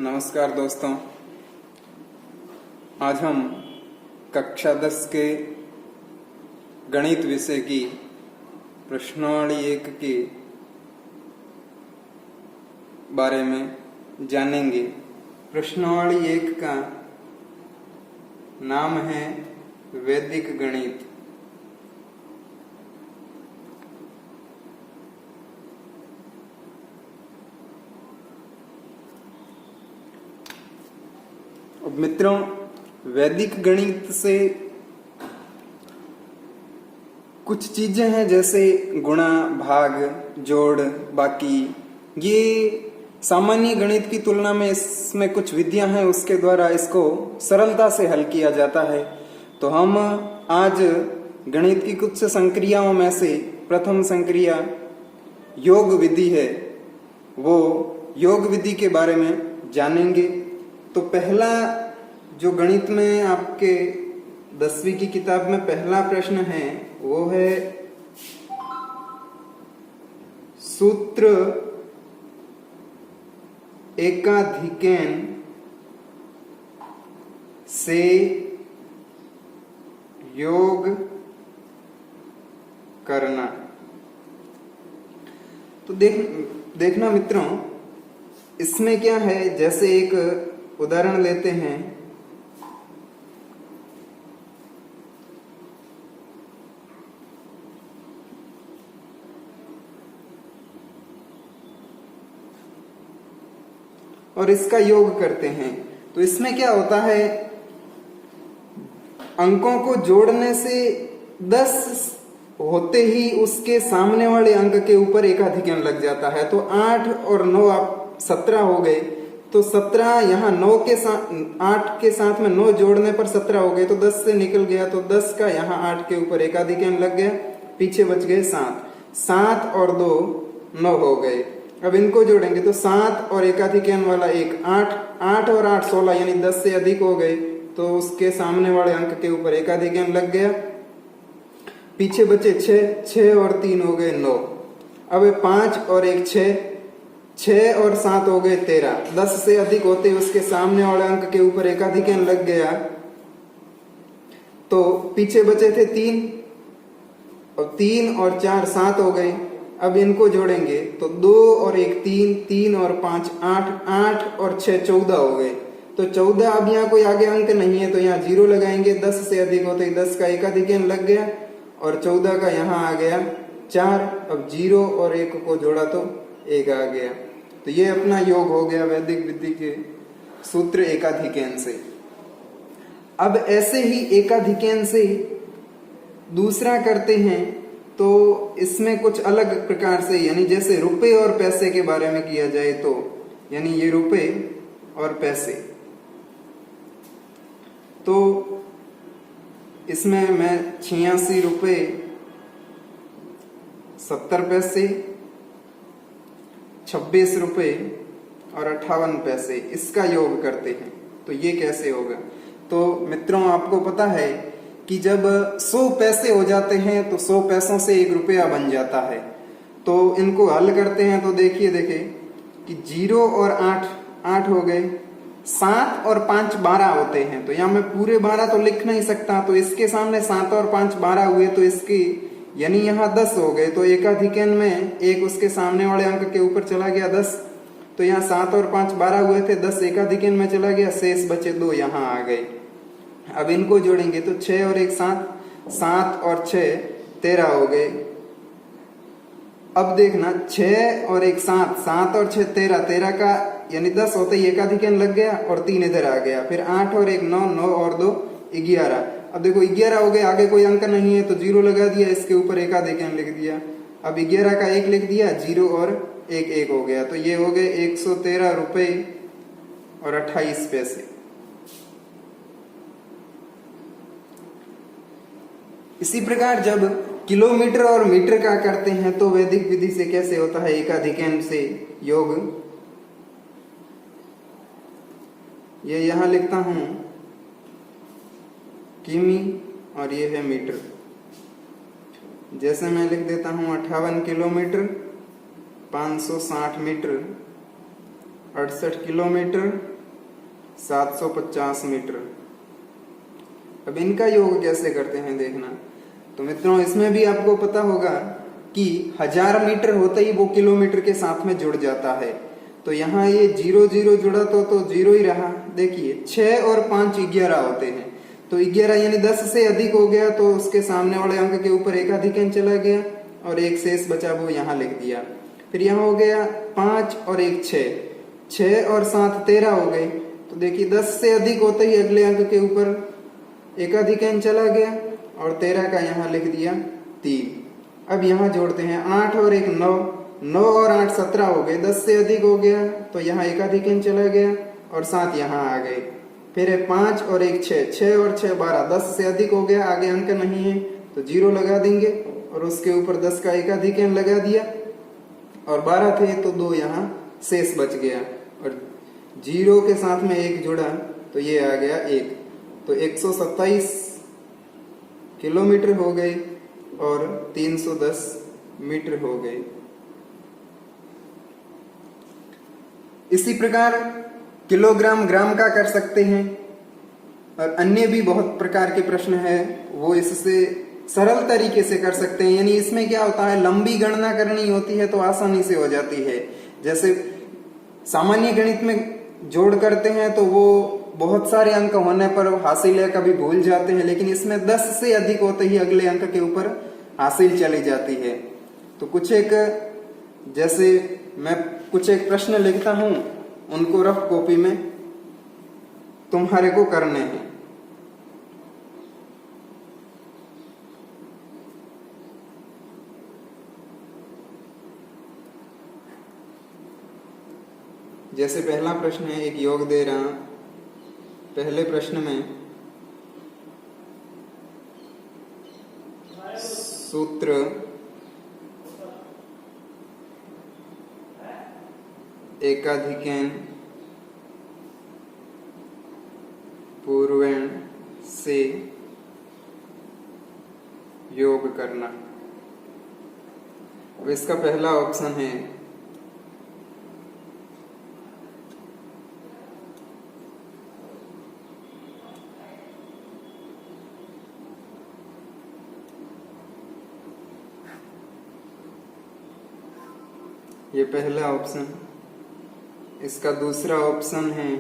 नमस्कार दोस्तों, आज हम कक्षा 10 के गणित विषय की प्रश्नावली 1 के बारे में जानेंगे। प्रश्नावली 1 का नाम है वैदिक गणित। अब मित्रों, वैदिक गणित से कुछ चीजें हैं जैसे गुणा, भाग, जोड़, बाकी। ये सामान्य गणित की तुलना में इसमें कुछ विधियां हैं, उसके द्वारा इसको सरलता से हल किया जाता है। तो हम आज गणित की कुछ संक्रियाओं में से प्रथम संक्रिया योग विधि है, वो योग विधि के बारे में जानेंगे। तो पहला जो गणित में आपके 10वीं की किताब में पहला प्रश्न है वो है सूत्र एकाधिकेन से योग करना। तो देखना मित्रों, इसमें क्या है, जैसे एक उदाहरण लेते हैं। और इसका योग करते हैं। तो इसमें क्या होता है, अंकों को जोड़ने से 10 होते ही उसके सामने वाले अंक के ऊपर एकाधिकरण लग जाता है। तो 8 और 9 आप 17 हो गए। तो 17 यहाँ 9 के साथ 8 के साथ में 9 जोड़ने पर 17 हो गए। तो 10 से निकल गया, तो 10 का यहाँ 8 के ऊपर एकाधिकरण लग गया, पीछे बच गए 7। 7 और 2 9 हो गए। अब इनको जोड़ेंगे तो 7 और एकाधिकरण वाला 1 8, 8 और 8 16, यानी 10 से अधिक हो गए। तो उसके सामने वाले अंक के ऊपर एकाधिकरण लग गया, पीछे बचे 6, 6 और 3 हो गए 9। अब 5 और 1 6, 6 और 7 हो गए 13। 10 से अधिक होते उसके सामने वाले अंक के ऊपर एकाधिकरण लग गया, तो पीछे बचे थे 3, और 3 और 4 7 हो गए। अब इनको जोड़ेंगे तो 2 और 1 3, 3 और 5 8, 8 और 6 14 हो गए। तो 14, अब यहाँ कोई आगे अंक नहीं है तो यहाँ 0 लगाएंगे। 10 से अधिक होते ही 10 का एकाधिकरण लग गया, और 14 का यहाँ आ गया 4। अब 0 और 1 को जोड़ा तो 1 आ गया। तो ये अपना योग हो गया वैदिक विधि के सूत्र एकाधिकरण से। अब ऐसे ही एकाधिकरण से दूसरा करते हैं, तो इसमें कुछ अलग प्रकार से, यानी जैसे रुपए और पैसे के बारे में किया जाए तो, यानी ये रुपए और पैसे। तो इसमें मैं 86 रुपए 70 पैसे, 26 रुपए और 58 पैसे, इसका योग करते हैं। तो ये कैसे होगा? तो मित्रों, आपको पता है कि जब 100 पैसे हो जाते हैं तो 100 पैसों से 1 रुपया बन जाता है। तो इनको हल करते हैं तो देखिए कि 0 और 8 8 हो गए, 7 और 5 12 होते हैं। तो यहाँ मैं पूरे 12 तो लिख नहीं सकता, तो इसके सामने 7 और 5 12 हुए, तो इसकी यानी यहाँ 10 हो गए। तो एकाधिकरण में 1 उसके सामने वाले अंक के ऊपर चला गया 10। तो यहाँ 7 और 5 12 हुए थे, 10 एकाधिकरण में चला गया, शेष बचे 2 यहाँ आ गए। अब इनको जोड़ेंगे तो 6 और 1 7, 7 और 6 13 हो गए। अब देखना, 6 और 1 7, 7 और 6 13, 13 का यानी 10 होते ही एकाधिकरण लग गया, और 3 इधर आ गया। फिर 8 और 1 9, 9 और 2 11। अब देखो 11 हो गए, आगे कोई अंक नहीं है तो 0 लगा दिया, इसके ऊपर एकाधिकरण लिख दिया। अब 11 का 1 लिख दिया, 0 और 1 1 हो गया। तो ये हो गए 113 रुपए और 28 पैसे। इसी प्रकार जब किलोमीटर और मीटर का करते हैं तो वैदिक विधि से कैसे होता है एकाधिकरण से योग। ये यहां लिखता हूं किमी और ये है मीटर। जैसे मैं लिख देता हूं 58 किलोमीटर, 560 मीटर, 68 किलोमीटर, 750 मीटर। अब इनका योग कैसे करते हैं देखना। तो मित्रों इसमें भी आपको पता होगा कि 1000 मीटर होते ही वो किलोमीटर के साथ में जुड़ जाता है। तो यहाँ ये 0 0 जुड़ा तो 0 ही रहा। देखिए 6 और 5 11 होते हैं, तो 11 यानी 10 से अधिक हो गया तो उसके सामने वाले अंक के ऊपर एकाधिक अंक चला गया और एक शेष बचा वो यहाँ लिख दिया। फिर यहाँ हो गया 5 और 1 6, 6 और 7 13 हो गए। तो देखिए 10 से अधिक होते ही अगले अंक के ऊपर एकाधिक अंक चला गया और 13 का यहाँ लिख दिया 3। अब यहाँ जोड़ते हैं 8 और 1 9, 9 और 8 17 हो गए। 10 से अधिक हो गया तो यहाँ एकाधिक अंक चला गया और 7 यहाँ आ गए। फिर है 5 और 1 6, 6 और 6 12, 10 से अधिक हो गया, आगे अंक नहीं है तो 0 लगा देंगे और उसके ऊपर 10 का एकाधिक अंक लगा दिया और 12 थे तो 2 यहाँ शेष बच गया और 0 के साथ में 1 जुड़ा तो ये आ गया 1। तो 127 किलोमीटर हो गए और 310 मीटर हो गए। इसी प्रकार किलोग्राम ग्राम का कर सकते हैं और अन्य भी बहुत प्रकार के प्रश्न है वो इससे सरल तरीके से कर सकते हैं। यानी इसमें क्या होता है, लंबी गणना करनी होती है तो आसानी से हो जाती है। जैसे सामान्य गणित में जोड़ करते हैं तो वो बहुत सारे अंक होने पर हासिल है कभी भूल जाते हैं, लेकिन इसमें 10 से अधिक होते ही अगले अंक के ऊपर हासिल चली जाती है। तो कुछ एक जैसे मैं कुछ एक प्रश्न लिखता हूं, उनको रफ कॉपी में तुम्हारे को करने हैं। जैसे पहला प्रश्न है, एक योग दे रहा। पहले प्रश्न में सूत्र एकाधिकन पूर्वेण से योग करना। अब इसका पहला ऑप्शन है ये पहला ऑप्शन। इसका दूसरा ऑप्शन है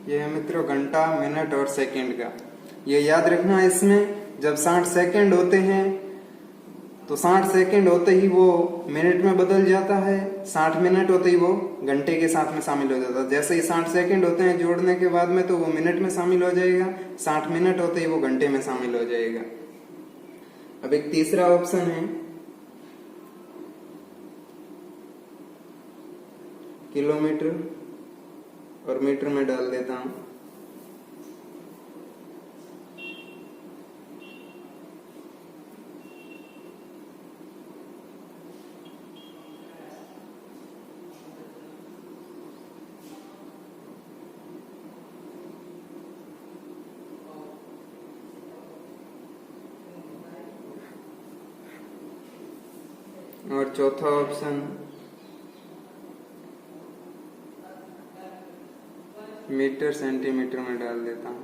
यह है मित्रों घंटा मिनट और सेकंड का। ये याद रखना, इसमें जब 60 सेकंड होते हैं तो 60 सेकंड होते ही वो मिनट में बदल जाता है, 60 मिनट होते ही वो घंटे के साथ में शामिल हो जाता है। जैसे ही 60 सेकंड होते हैं जोड़ने के बाद में तो वो मिनट में शामिल हो जाएगा, 60 मिनट होते ही वो घंटे में शामिल हो जाएगा। अब एक तीसरा ऑप्शन है किलोमीटर और मीटर में डाल देता हूं। और चौथा ऑप्शन मीटर सेंटीमीटर में डाल देता हूं।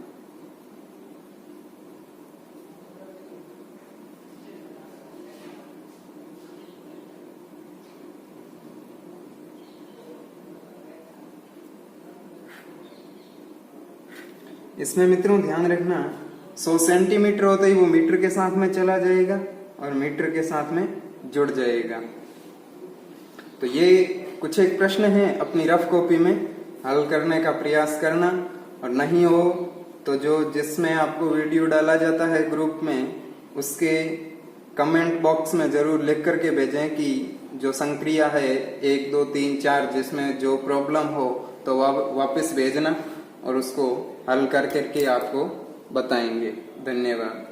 इसमें मित्रों ध्यान रखना 100 सेंटीमीटर होता ही वो मीटर के साथ में चला जाएगा और मीटर के साथ में जुड़ जाएगा। तो ये कुछ एक प्रश्न है, अपनी रफ कॉपी में हल करने का प्रयास करना, और नहीं हो तो जो जिसमें आपको वीडियो डाला जाता है ग्रुप में उसके कमेंट बॉक्स में जरूर लिख करके भेजें कि जो संक्रिया है 1 2 3 4 जिसमें जो प्रॉब्लम हो तो वापस भेजना और उसको हल कर करके आपको बताएंगे। धन्यवाद।